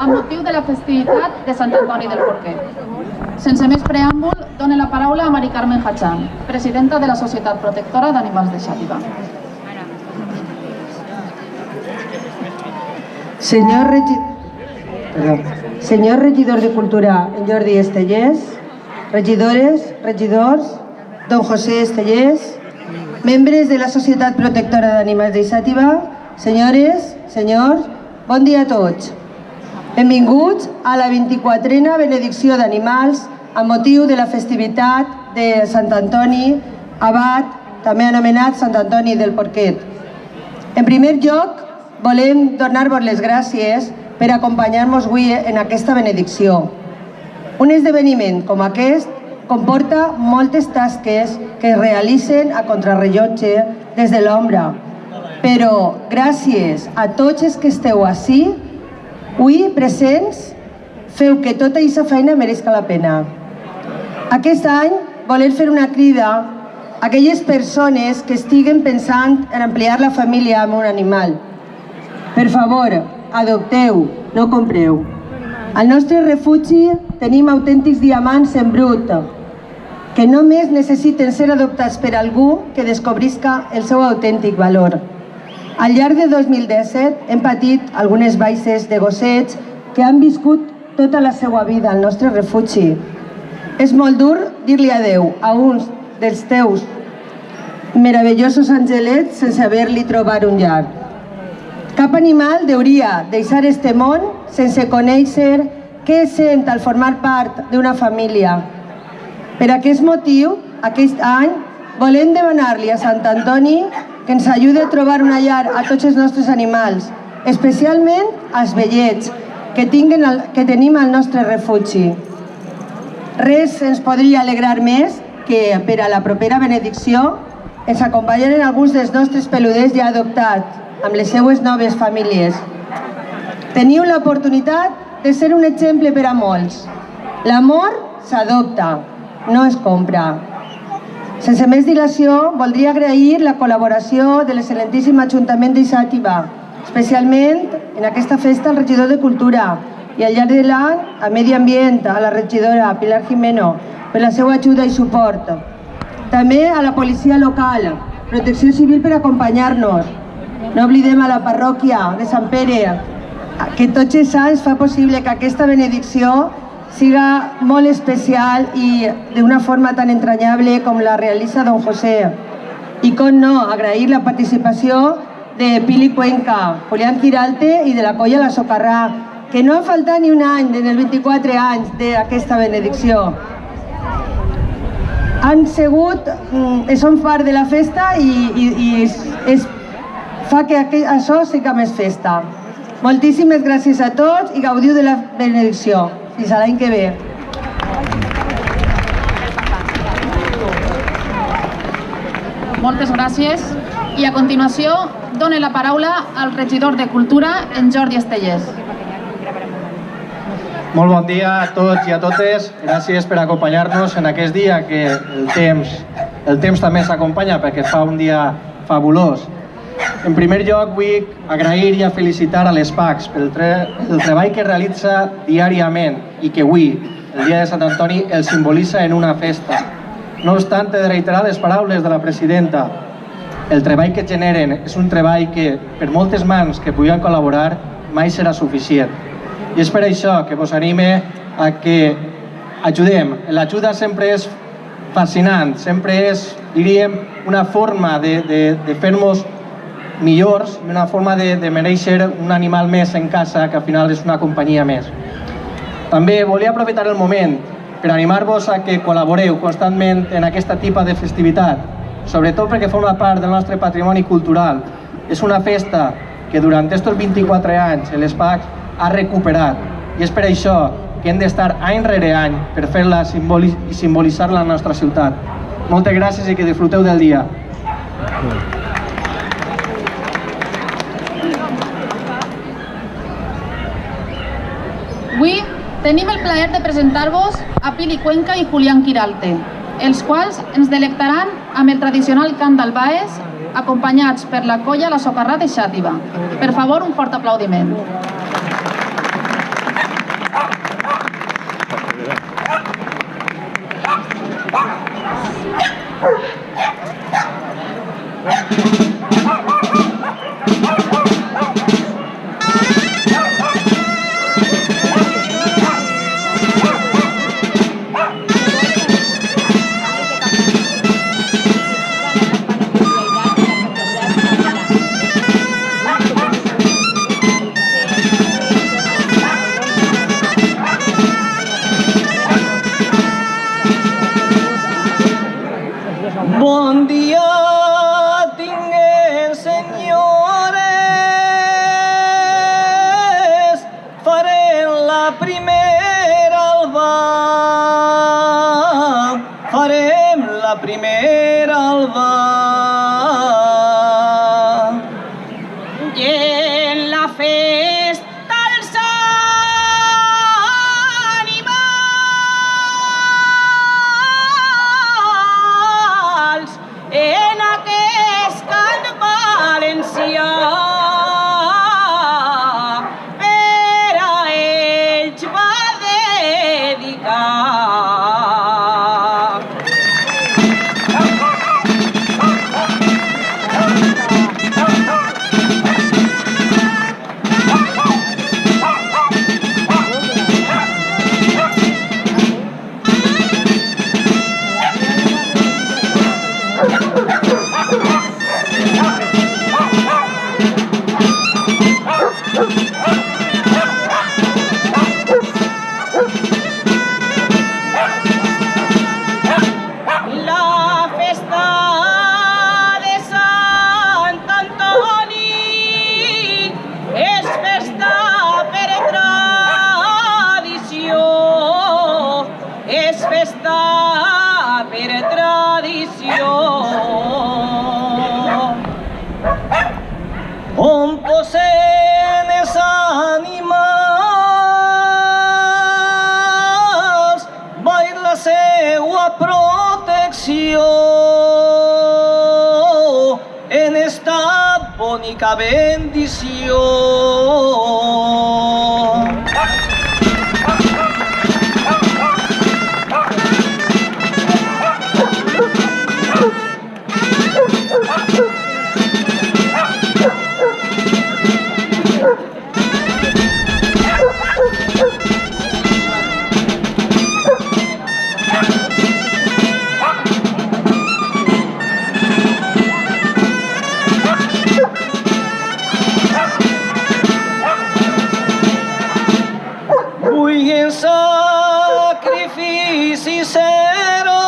amb motiu de la festivitat de Sant Antoni del Porquet. Sense més preàmbul, dono la paraula a Mari Carmen Hachán, presidenta de la Societat Protectora d'Animals de Xàtiva. Senyor regidor de Cultura, en Jordi Estellés, regidores, regidors, don José Estellés, membres de la Societat Protectora d'Animals de Xàtiva, senyores, senyors, bon dia a tots. Benvinguts a la 24a benedicció d'animals amb motiu de la festivitat de Sant Antoni Abat, també anomenat Sant Antoni del Porquet. En primer lloc, volem donar-vos les gràcies per acompanyar-nos avui en aquesta benedicció. Un esdeveniment com aquest comporta moltes tasques que es realitzen a contrarrellotge des de l'ombra, però gràcies a tots els que esteu ací, avui presents, feu que tota aquesta feina mereixi la pena. Aquest any volem fer una crida a aquelles persones que estiguen pensant en ampliar la família amb un animal. Per favor, adopteu, no compreu. Al nostre refugi tenim autèntics diamants en brut, que només necessiten ser adoptats per algú que descobrisca el seu autèntic valor. Al llarg de 2017 hem patit algunes baixes de gossets que han viscut tota la seva vida al nostre refugi. És molt dur dir-li adeu a un dels teus meravellosos angelets sense haver-li trobat un llar. Cap animal hauria deixar este món sense conèixer què sent al formar part d'una família. Per aquest motiu, aquest any, volem demanar-li a Sant Antoni que ens ajudi a trobar una llar a tots els nostres animals, especialment als vellets que tenim al nostre refugi. Res ens podria alegrar més que per a la propera benedicció ens acompanyen alguns dels nostres peluders ja adoptats amb les seues noves famílies. Teniu l'oportunitat de ser un exemple per a molts. L'amor s'adopta, no es compra. Sense més dilació, voldria agrair la col·laboració de l'excel·lentíssim Ajuntament de Xàtiva, especialment en aquesta festa al regidor de Cultura i al llarg de l'any a Medi Ambient, a la regidora Pilar Jimeno, per la seva ajuda i suport. També a la policia local, Protecció Civil per acompanyar-nos. No oblidem a la parròquia de Sant Pere, que tots els anys fa possible que aquesta benedicció siga molt especial i d'una forma tan entranyable com la realitza don José. I com no, agrair la participació de Pili Cuenca, Julián Quiralte i de la colla La Socarrà, que no ha faltat ni un any en els 24 anys d'aquesta benedicció. Han sigut, són part de la festa i fa que això siga més festa. Moltíssimes gràcies a tots i gaudiu de la benedicció. Fins l'any que ve. Moltes gràcies. I a continuació, dono la paraula al regidor de Cultura, en Jordi Estellés. Molt bon dia a tots i a totes. Gràcies per acompanyar-nos en aquest dia que el temps també s'acompanya perquè fa un dia fabulós. En primer lloc, vull agrair i felicitar a les PACs pel treball que realitza diàriament i que avui, el dia de Sant Antoni, el simbolitza en una festa. No obstant, he de reiterar les paraules de la presidenta. El treball que generen és un treball que, per moltes mans que puguin col·laborar, mai serà suficient. I és per això que vos anime a que ajudem. L'ajuda sempre és fascinant, sempre és, diríem, una forma de fer-nos millors i una forma de mereixer un animal més en casa, que al final és una companyia més. També volia aprofitar el moment per animar-vos a que col·laboreu constantment en aquesta tipus de festivitat, sobretot perquè forma part del nostre patrimoni cultural. És una festa que durant aquests 24 anys l'ESPAC ha recuperat i és per això que hem d'estar any rere any per fer-la i simbolitzar-la a la nostra ciutat. Moltes gràcies i que disfruteu del dia. Avui tenim el plaer de presentar-vos a Pili Cuenca i Julián Quiralte, els quals ens delectaran amb el tradicional cant d'Albaes, acompanyats per la colla La Socarrà de Xàtiva. Per favor, un fort aplaudiment. primera alba, farem la primera alba. I en la festa els animals, en aquest cant valencià, per a ells va dedicar. La festa de Sant Antoni és festa per tradició, és festa per tradició. On posem els animals, baix la seua protecció en esta bonica bendició. Vull sacrifici zero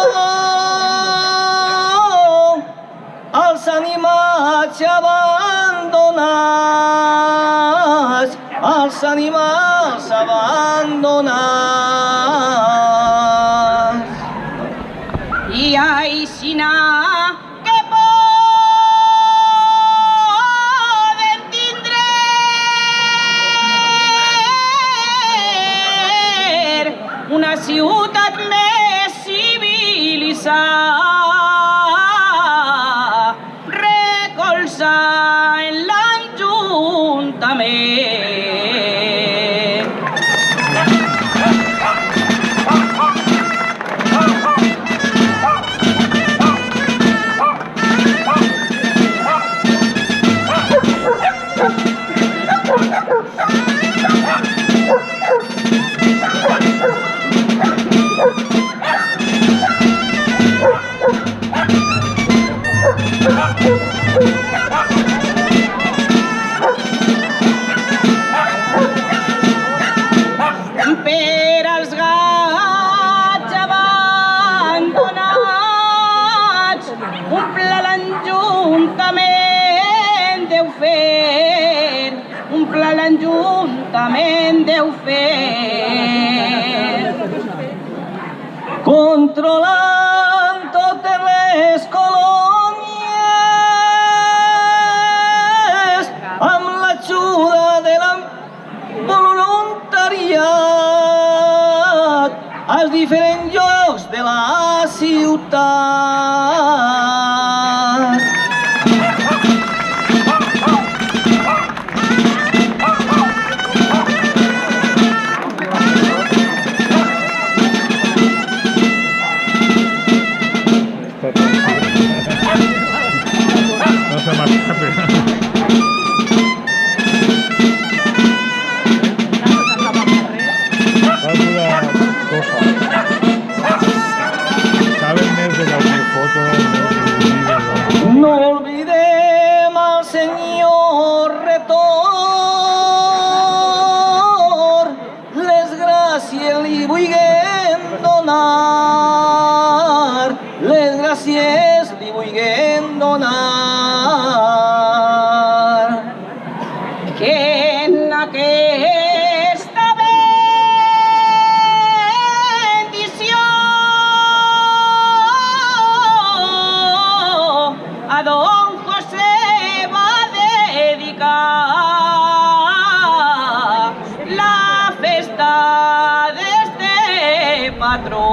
als animals abandonats, als animals abandonats. I aixina que poden tindre una ciutat més civilitzada, recolzar en l'Ajuntament. Per als gats abandonats, un pla l'Ajuntament deu fer, un pla l'Ajuntament deu fer. Controlant totes les colònies amb l'ajuda de la voluntariat als diferents llocs de la ciutat. No se m'escape. Fas una cosa. Saben més de qualsevol foto, No olvidem al Senyor Retor, les gràcies li vulguem donar, les gràcies li vulguem donar. Que en aquesta vespre voluntat d'este patró.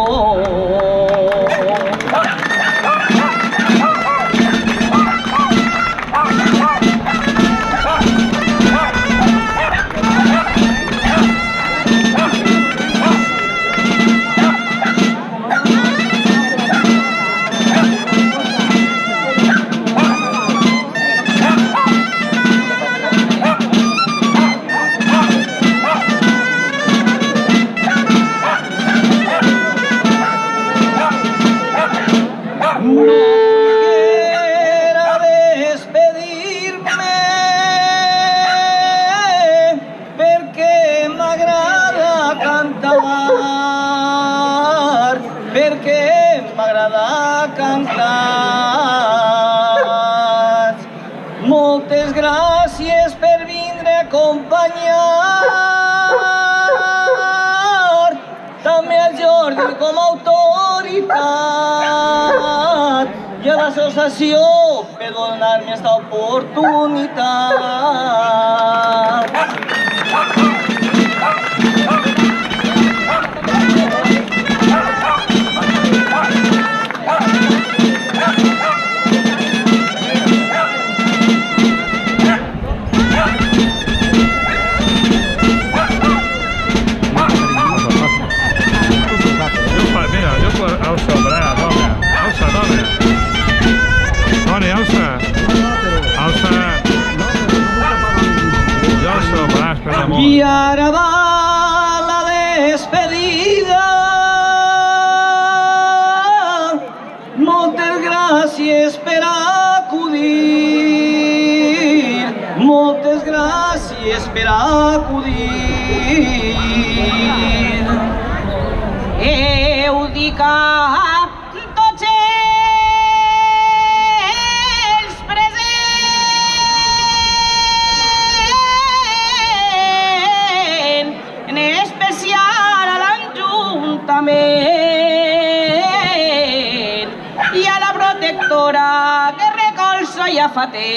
Moltes gràcies per vindre a acompanyar també el Jordi com a autoritat i a l'associació per donar-me aquesta oportunitat. I ara va la despedida. Moltes gràcies per acudir. Moltes gràcies per acudir. Heu dit que tots els presents, en especial a l'Ajuntament i a la protectora que recolza ja fa temps.